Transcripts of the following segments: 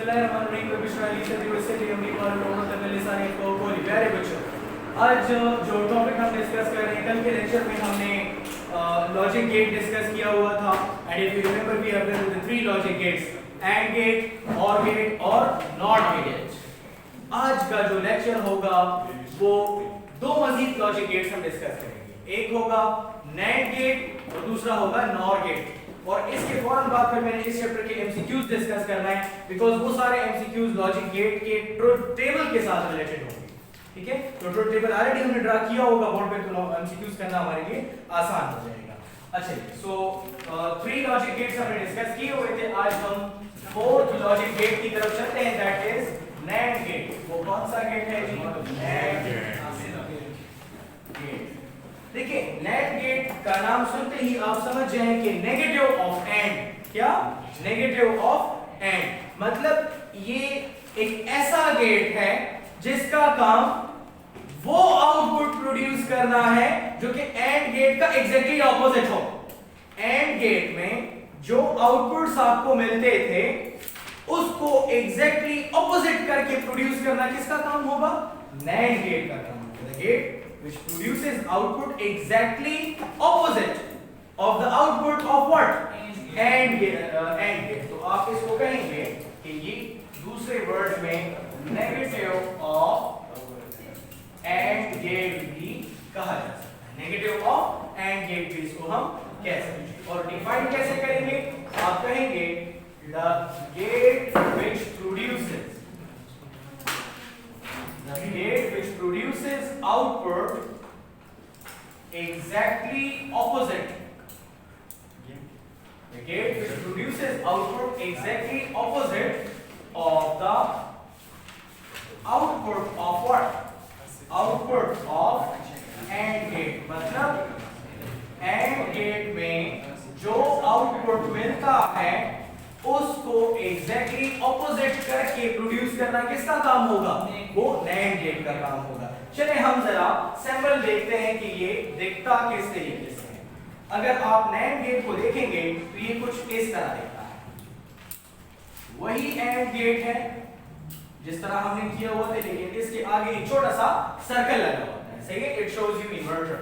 प्यारे बच्चों, आज जो टॉपिक हम डिस्कस कर रहे हैं, कल के लेक्चर में हमने लॉजिक गेट डिस्कस किया हुआ था and if you remember we have done the three logic gates, and gate, or gate और नॉट गेट। आज का जो लेक्चर होगा वो दो मजीद लॉजिक गेट्स हम डिस्कस करेंगे। एक होगा नैंड गेट और दूसरा होगा नॉर गेट। और इसके फौरन बाद फिर मैंने इस चैप्टर के एमसीक्यूज डिस्कस करना है, बिकॉज़ वो सारे एमसीक्यूज लॉजिक गेट के ट्रुथ टेबल के साथ रिलेटेड होंगे। ठीक है, तो ट्रुथ टेबल ऑलरेडी हमने ड्रा किया होगा बोर्ड पे, तो एमसीक्यूज करना हमारे लिए आसान हो जाएगा। अच्छा, सो थ्री लॉजिक गेट्स हमने डिस्कस किए हुए थे। आज हम फोर्थ लॉजिक गेट की तरफ चलते हैं, दैट इज नैंड गेट। वो कौन सा गेट है जी? NAND gate. देखिए, नैंड गेट का नाम सुनते ही आप समझ जाएं कि नेगेटिव ऑफ एंड। क्या? नेगेटिव ऑफ एंड मतलब ये एक ऐसा गेट है जिसका काम वो आउटपुट प्रोड्यूस करना है जो कि एंड गेट का एग्जैक्टली ऑपोजिट हो। एंड गेट में जो आउटपुट्स आपको मिलते थे उसको एग्जैक्टली ऑपोजिट करके प्रोड्यूस करना किसका काम होगा? नैंड गेट का काम होगा। The gate which produces output exactly opposite of the output of what? AND gate. तो आप इसको कहेंगे कि ये दूसरे वर्ड में नेगेटिव ऑफ AND गेट भी कहा जा सकता है। नेगेटिव ऑफ AND गेट भी इसको हम कह सकते हैं। और डिफाइन कैसे करेंगे? आप कहेंगे the gate which produces output exactly opposite. The gate which produces output exactly opposite of the output of what? Output of AND gate. मतलब AND gate में जो आउटपुट मिलता है उसको एग्जैक्टली ऑपोजिट करके प्रोड्यूस करना किसका काम होगा? वो नैंड गेट का काम होगा। चलिए हम जरा सैंपल देखते हैं कि ये दिखता किस तरीके से है। अगर आप नैंड गेट को देखेंगे तो ये कुछ इस तरह दिखता है। वही एंड गेट है जिस तरह हमने किया हुआ था, लेकिन इसके आगे एक छोटा सा सर्कल लगा होता है। सही है, इट शोज यू इन्वर्टर।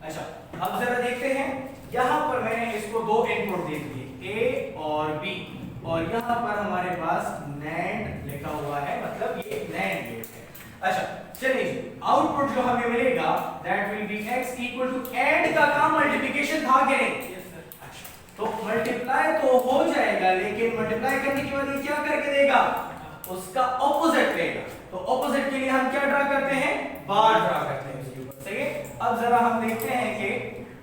अच्छा, अब जरा देखते हैं, यहां पर मैंने इसको दो इनपुट दे दिए, ए और बी, और यहाँ पर हमारे पास NAND लिखा हुआ है, मतलब ये NAND गेट है। अच्छा, चलिए आउटपुट जो हमें मिलेगा that will be x equal to AND का काम मल्टीप्लिकेशन था कि नहीं? अच्छा, तो मल्टीप्लाई तो हो जाएगा, लेकिन मल्टीप्लाई करने के बाद ये क्या करके देगा? उसका ऑपोजिट देगा। तो ऑपोजिट के लिए हम क्या ड्रा करते हैं? बार ड्रा करते हैं इसके ऊपर। सही है, अब जरा हम देखते हैं कि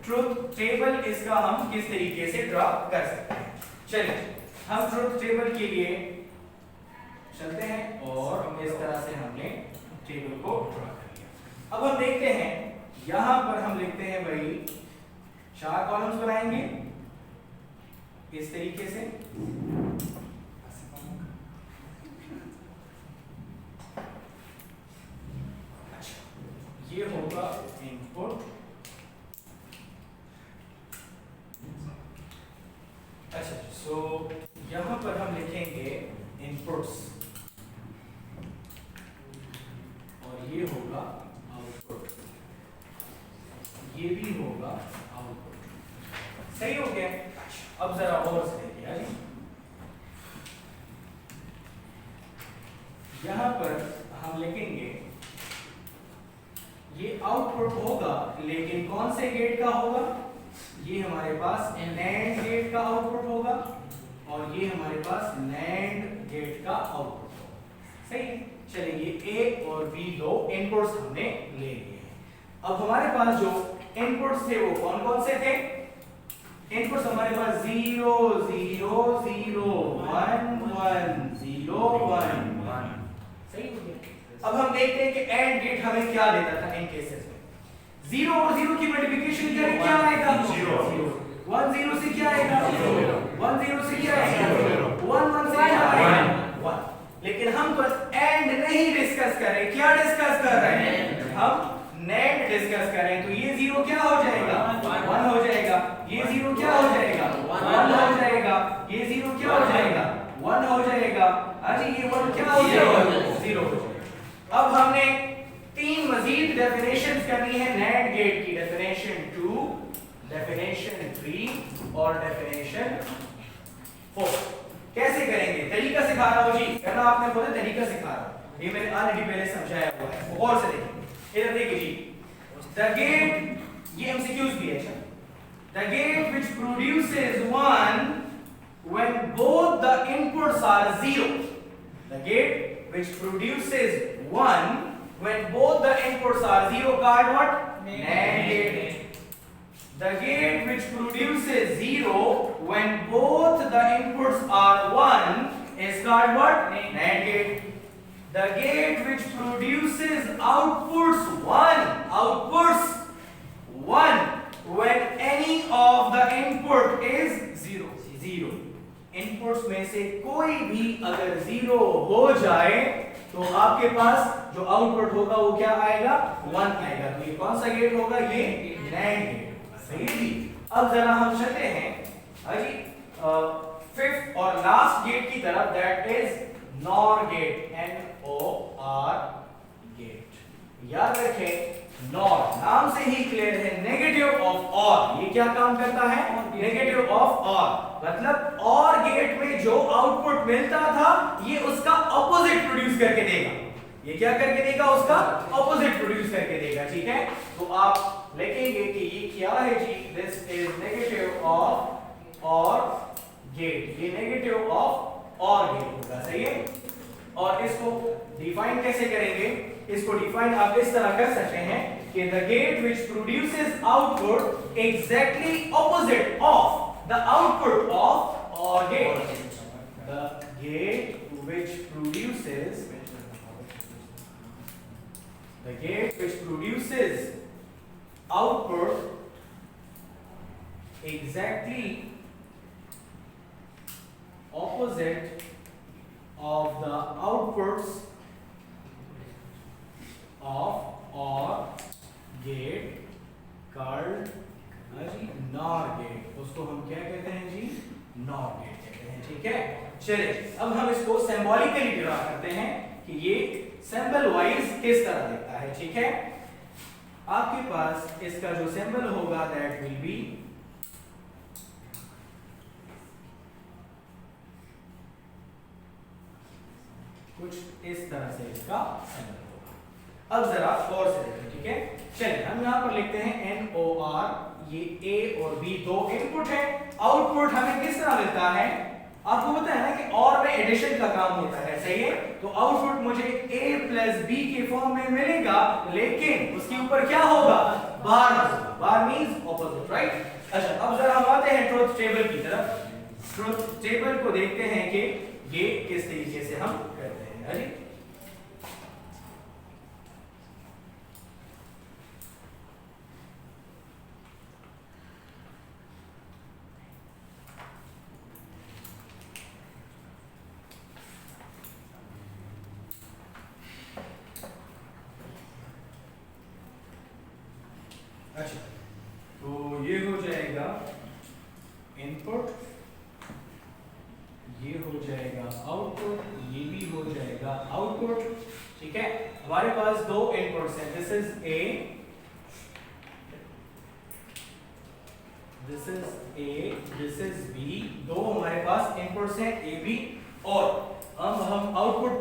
ट्रुथ टेबल इसका हम किस तरीके से ड्रा कर सकते हैं। चलिए हम ट्रुथ टेबल के लिए चलते हैं और इस तरह से हमने टेबल को ड्रा कर लिया। अब हम देखते हैं, यहां पर हम लिखते हैं भाई 4 कॉलम्स बनाएंगे इस तरीके से। अच्छा, ये होगा इनपुट। अच्छा, सो यहां पर हम लिखेंगे इनपुट्स और ये होगा आउटपुट, ये भी होगा आउटपुट। सही हो गया? अब जरा और से देखिए, यहां पर हम लिखेंगे ये आउटपुट होगा, लेकिन कौन से गेट का होगा? ये हमारे पास NAND गेट का आउटपुट होगा और ये हमारे पास NAND गेट का आउटपुट होगा। सही, चलिए A और B दो इनपुट्स हमने ले लिए हैं। अब हमारे पास जो इनपुट्स थे वो कौन कौन से थे? इनपुट्स हमारे पास 0 0 0 1 1 0 1 1। सही हो गया। अब हम देखते हैं कि AND गेट हमें क्या देता था इन केसेस में। 0 और 0 की मल्टीप्लिकेशन करें, क्या आएगा? 0 1 0 से क्या आएगा? 0 1 0 से क्या आएगा? 1 1 से क्या आएगा? 1। लेकिन हम तो एंड नहीं डिस्कस कर रहे, क्या डिस्कस कर रहे हैं? हम NAND डिस्कस कर रहे हैं। तो ये 0 क्या हो जाएगा? 1 हो जाएगा। ये 0 क्या हो जाएगा? 1 हो जाएगा। ये 0 क्या हो जाएगा? 1 हो जाएगा। जी ये 1 क्या हो जाएगा, 0 हो जाएगा। अब हमने 3 मजीद डेफिनेशंस करनी है नैंड गेट की, डेफिनेशन 2, डेफिनेशन 3 और डेफिनेशन 4। कैसे करेंगे, तरीका सिखा रहा हूं जी, करना आपने बोला तरीका सिखा रहा हूं, ये मैंने ऑलरेडी पहले समझाया हुआ है, और से देखिए इधर देखिए जी। द गेट, ये एमसीक्यूज भी है, the gate which produces 1 when both the inputs are 0, the gate which produces 1 when both the inputs are 0 called what, NAND gate. The gate which produces 0 when both the inputs are 1 is called what, NAND gate. The gate which produces outputs 1 when any of the input is 0. Inputs में से कोई भी अगर 0 हो जाए तो आपके पास जो आउटपुट होगा वो क्या आएगा, 1 आएगा। तो ये कौन सा गेट होगा, ये NAND गेट होगा, सही जी। अब जरा हम चलते हैं जी फिफ्थ और लास्ट गेट की तरफ, that is NOR gate, NOR gate. याद रखें NOR नाम से ही क्लियर है, नेगेटिव ऑफ OR। ये क्या काम करता है, नेगेटिव ऑफ OR, मतलब OR गेट में जो आउटपुट मिलता था ये उसका ऑपोजिट प्रोड्यूस करके देगा। ये क्या करके देगा, उसका ऑपोजिट प्रोड्यूस करके देगा, ठीक है। तो आप लिखेंगे कि ये क्या है जी, this is negative of OR gate, ये नेगेटिव ऑफ OR गेट होगा, सही है। और इसको डिफाइन कैसे करेंगे, इसको डिफाइन आप इस तरह कर सकते हैं कि the gate which produces output exactly opposite of the output of OR gate, the gate which produces output exactly opposite of the outputs of OR gate called जी NOR gate, उसको हम क्या कहते हैं जी, NOR gate कहते हैं, ठीक है। चलिए अब हम इसको सिंबॉलिकली ड्रा करते हैं कि ये सिंबल वाइज किस तरह दिखता है, ठीक है। आपके पास इसका जो सिंबल होगा दैट विल बी कुछ इस तरह से इसका सिंबल होगा। अब जरा और से देखें, ठीक है। चलिए हम यहां पर लिखते हैं NOR, ये A और B दो इनपुट है, आउटपुट हमें किस तरह मिलता है, आपको पता है ना कि OR में एडिशन का काम होता है, सही है। तो आउटपुट मुझे A प्लस B के फॉर्म में मिलेगा, लेकिन उसके ऊपर क्या होगा, बार होगा, बार मींस ऑपोजिट, राइट। अच्छा अब जरा हम आते हैं ट्रुथ टेबल की तरफ। ट्रुथ टेबल को देखते हैं कि ये किस तरीके से हम करते हैं, है जी। अच्छा तो ये हो जाएगा इनपुट, ये हो जाएगा आउटपुट, ये भी हो जाएगा आउटपुट, ठीक है। हमारे पास दो इनपुट्स हैं, this is A, this is B, दो हमारे पास इनपुट्स हैं A B, और अब हम आउटपुट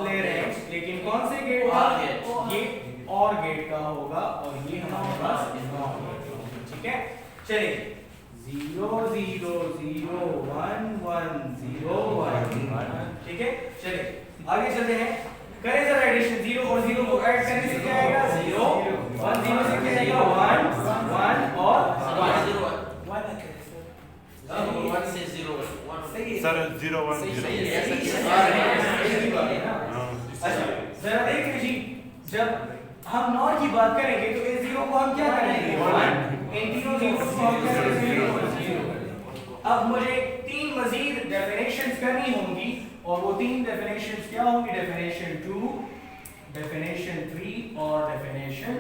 ले रहे हैं, लेकिन कौन से गेट का, ये OR गेट का होगा, और ये हमारे पास NOR गेट का होगा, ठीक है। चलिए 0 0 0 1 1 0 1, ठीक है। चलिए आगे चलते हैं, करें जरा एडिशन। 0 और 0 को ऐड करने से क्या आएगा, 0 1 0 से क्या आएगा, 1 1 और 1 1 से 0 1 सही है सर 0 1 अच्छा जरा देखिए जी, जब हम NOR की बात करेंगे तो इस 0 को हम क्या करेंगे, 1, इन तीनों 0 को हम क्या करेंगे, 0। अब मुझे 3 मजीद डेफिनेशंस करनी होंगी, और वो 3 डेफिनेशंस क्या होंगी, डेफिनेशन 2, डेफिनेशन 3 और डेफिनेशन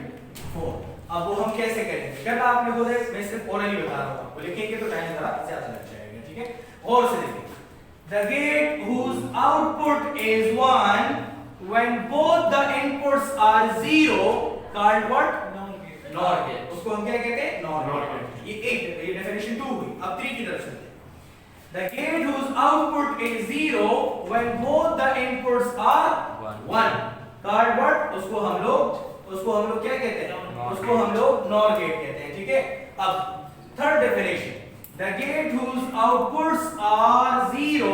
4। अब वो हम कैसे करेंगे, करना आपने खुद है, मैं सिर्फ ओरली बता रहा हूं आपको, लिखेंगे तो टाइम जरा ज्यादा लग जाएगा, ठीक है। और से देखिए the gate whose output is 1 when both the inputs are 0 called what? NOR gate. उसको हम क्या कहते हैं? NOR gate. ये definition 2 हुई. अब 3 की तरफ चलते हैं. The gate whose output is 0 when both the inputs are 1 called what? उसको हम लोग क्या कहते हैं? उसको हम लोग NOR gate कहते हैं. ठीक है? अब third definition. The gate whose outputs are 0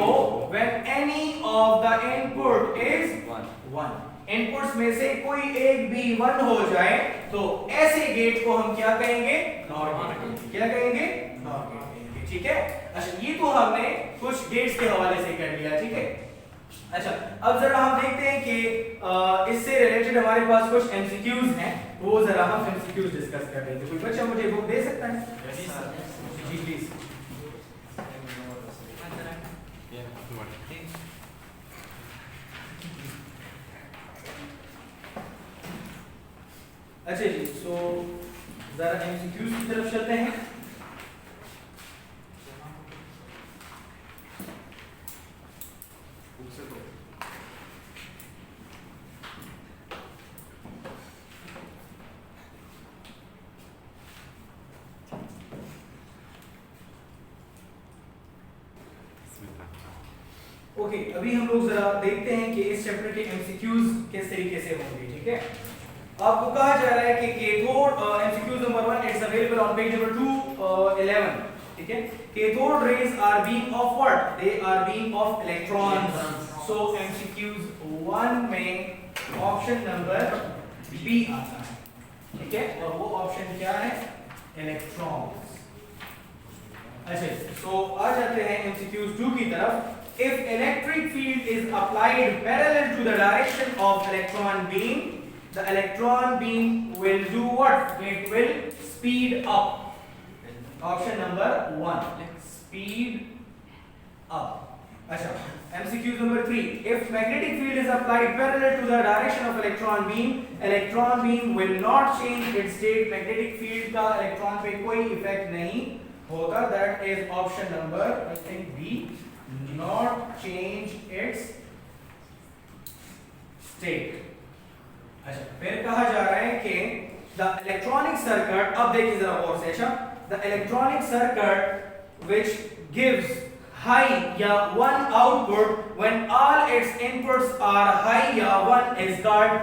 when any of the input is 1. Inputs में से कोई एक भी 1 हो जाए तो ऐसे गेट को हम क्या कहेंगे? NOR gate. क्या कहेंगे? NOR गेट कहेंगे. ठीक है? अच्छा, ये तो हमने कुछ गेट्स के हवाले से कर लिया. ठीक है? अच्छा, अब जरा हम देखते हैं कि इससे रिलेटेड हमारे पास कुछ एमसीक्यूज हैं. वो जरा हम एमसीक्यूज डिस्कस कर रहे थे. कोई बच्चा मुझे बुक दे सकता है? जी प्लीज. अच्छा जी, सो जरा एमसीक्यूज की तरफ चलते हैं. ओके, अभी हम लोग जरा देखते हैं कि इस चैप्टर के एमसीक्यूज किस तरीके से होंगे. ठीक है? आपको कहा जा रहा है कि cathode MCQs number 1 it's available on page number 211. ठीक है? Cathode rays are beam of what? They are beam of electrons. So MCQs 1 में ऑप्शन नंबर बी आता है. ठीक है? और वो ऑप्शन क्या है? इलेक्ट्रॉन्स. अच्छा, सो आ जाते हैं एमसीक्यूज 2 की तरफ. If electric field is applied parallel to the direction of electron beam, the electron beam will do what? It will speed up. Option number 1, speed up. अच्छा, MCQ number 3. If magnetic field is applied parallel to the direction of electron beam will not change its state. Magnetic field का electron पे कोई effect नहीं होता. That is option number, I think B. Not change its state. अच्छा, फिर कहा जा रहा है कि the electronic circuit, अब देखिए जरा गौर से. अच्छा, the electronic circuit which gives high या 1 output when all its inputs are high या 1 is called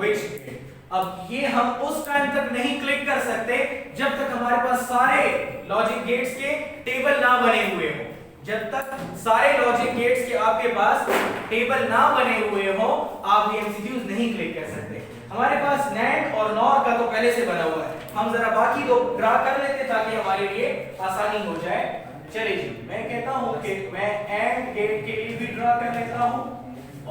which gate? अब ये हम उस टाइम तक नहीं क्लिक कर सकते जब तक हमारे पास सारे लॉजिक गेट्स के टेबल ना बने हुए हो. जब तक सारे लॉजिक गेट्स के आपके पास टेबल ना बने हुए हो आप ये एमसीक्यूज नहीं क्लिक कर सकते. हमारे पास NAND और NOR का तो पहले से बना हुआ है. हम जरा बाकी दो ड्रा कर लेते ताकि हमारे लिए आसानी हो जाए. चलिए जी, मैं कहता हूं कि मैं AND गेट के लिए भी ड्रा कर लेता हूं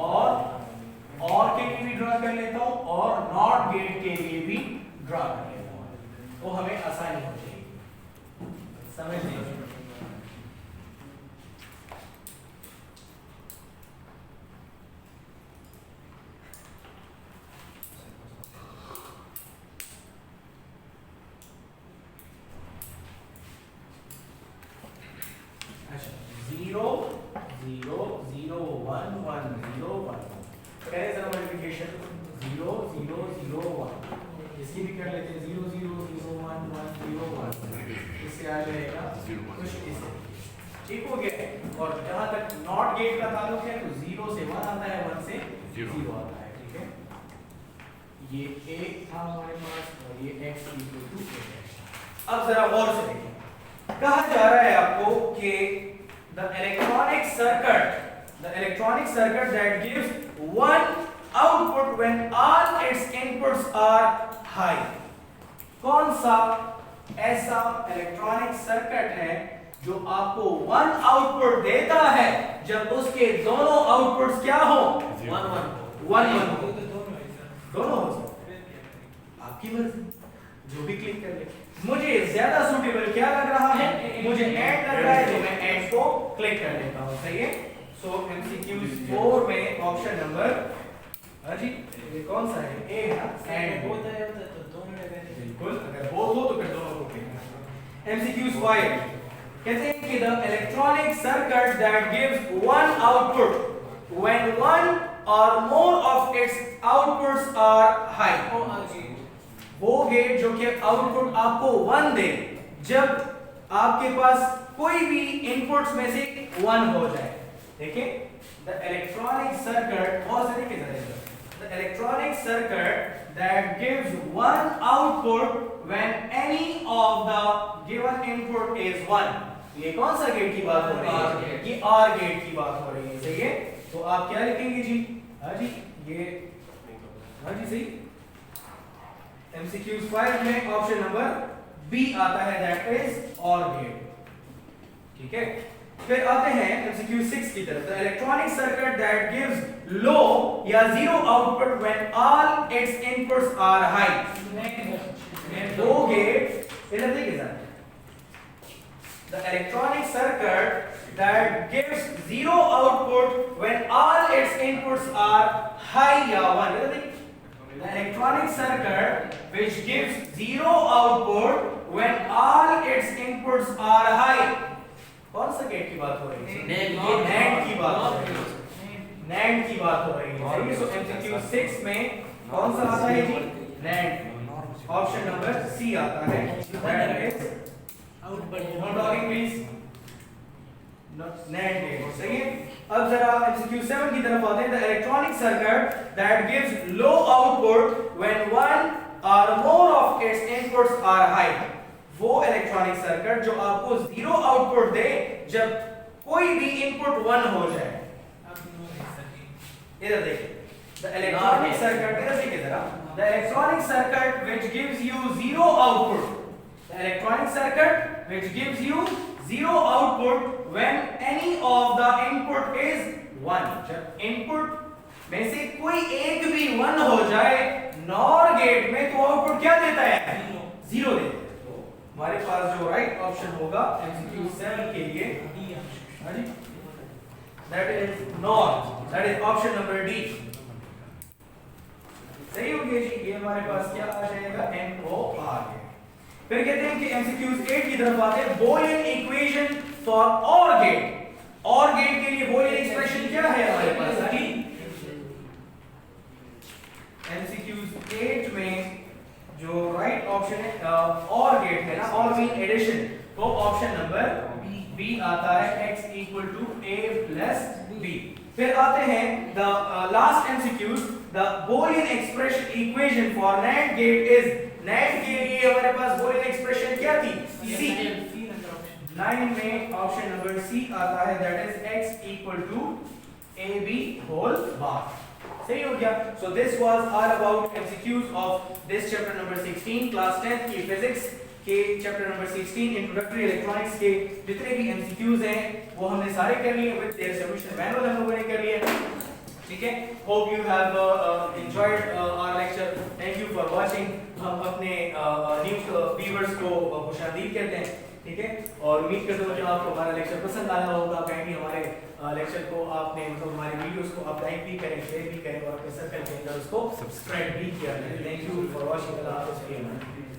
और के लिए भी ड्रा कर लेता हूं और NOT गेट के लिए भी ड्रा कर लेता हूं. तो हमें आसानी हो जाएगी. समझ लीजिए. इसकी भी कर लेते हैं. 0 0 0 1 1 0 1. इससे आ जाएगा कुछ इसे. ठीक हो गया. और जहां तक नॉट गेट का ताल्लुक है तो 0 से 1 आता है, 1 से 0 आता है. ठीक है? ये 1 था हमारे पास और ये x = 2 है. अब जरा गौर से देखिए. कहा जा रहा है आपको कि the electronic circuit that gives 1 output when all its inputs are high. कौन सा ऐसा इलेक्ट्रॉनिक सर्किट है जो आपको 1 आउटपुट देता है जब उसके दोनों आउटपुट्स क्या हो? 1 1 दोनों हो सकते. आपकी मर्जी, जो भी क्लिक कर ले. मुझे ज्यादा सूटेबल क्या लग रहा है? मुझे ऐड लग रहा है तो मैं ऐड को क्लिक कर लेता हूं. सही है? सो MCQ 4 में ऑप्शन नंबर, हाँ जी, ये कौन सा है? ए है ना. एंड बोथ है तो दोनों लगा. बिल्कुल, अगर बोथ हो तो फिर दोनों को क्लिक करना. MCQ 5. कहते हैं कि the electronic circuit that gives one output when one or more of its outputs are high. वो गेट जो कि आउटपुट आपको 1 दे जब आपके पास कोई भी इनपुट्स में से 1 हो जाए. देखिए the electronic circuit और से देखिए जरा the electronic circuit that gives one output when any of the given input is 1. ये कौन सा गेट की बात हो रही है? ये OR गेट की बात हो रही है. सही है. तो आप क्या लिखेंगे जी? हाँ जी ये हाँ जी सही. MCQ 5 में ऑप्शन नंबर बी आता है, दैट इज OR गेट. ठीक है. फिर आते हैं MCQ 6 की तरफ. The electronic circuit that gives low या zero output when all its inputs are high. वो गेट इधर देखिए जरा. The electronic circuit that gives zero output when all its inputs are high या 1. इधर देखिए. The electronic circuit which gives zero output when all its inputs are high. कौन सा gate की बात हो रही है? NAND की बात हो रही है. NAND की बात हो रही है. सही. सो MCQ 6 में कौन सा आता है जी? NAND. ऑप्शन नंबर सी आता है. That is no talking please. NAND gate. सही है. अब जरा MCQ 7 की तरफ आते हैं. The electronic circuit that gives low output when one or more of its inputs are high. वो इलेक्ट्रॉनिक सर्किट जो आपको जीरो आउटपुट दे जब कोई भी इनपुट 1 हो जाए. इधर देखिए. The electronic circuit, इधर देखिए जरा. The electronic circuit which gives you zero output. The electronic circuit which gives you zero output when any of the input is 1. जब इनपुट में से कोई एक भी 1 हो जाए नॉर गेट में तो आउटपुट क्या देता है? 0 देता है. हमारे पास जो राइट ऑप्शन होगा MCQ 7 के लिए that is not. That is option number D. सही हो गया जी. ये हमारे पास क्या आ जाएगा? NOR. फिर कहते हैं कि MCQ 8 की तरफ आते हैं. Boolean equation for OR gate. OR gate के लिए Boolean एक्सप्रेशन क्या है हमारे पास? MCQ 8 में जो राइट ऑप्शन है OR गेट है ना, OR मीन एडिशन, तो ऑप्शन नंबर बी आता है x equal to a plus b. फिर आते हैं the last MCQs. The Boolean expression equation for NAND gate is. NAND के लिए हमारे पास Boolean एक्सप्रेशन क्या थी? c. 9 में ऑप्शन नंबर सी आता है, that is x equal to ab whole bar. सही हो गया. So this was all about MCQs of this chapter number 16 class 10th की physics के chapter number 16 introductory electronics के जितने भी MCQs हैं वो हमने सारे कर लिए with their solution manual हम लोगों ने कर लिए. ठीक है. Hope you have enjoyed our lecture. Thank you for watching. हम अपने new viewers को खुशामदीद कहते हैं. ठीक है. और उम्मीद करता हूँ कि आपको हमारा लेक्चर पसंद आया होगा. काइंडली हमारे लेक्चर को आपने मतलब हमारे वीडियोस को आप लाइक भी करें, शेयर भी करें और अपने सर्कल के अंदर उसको सब्सक्राइब भी किया. Thank you for watching. अल्लाह हाफ़िज़.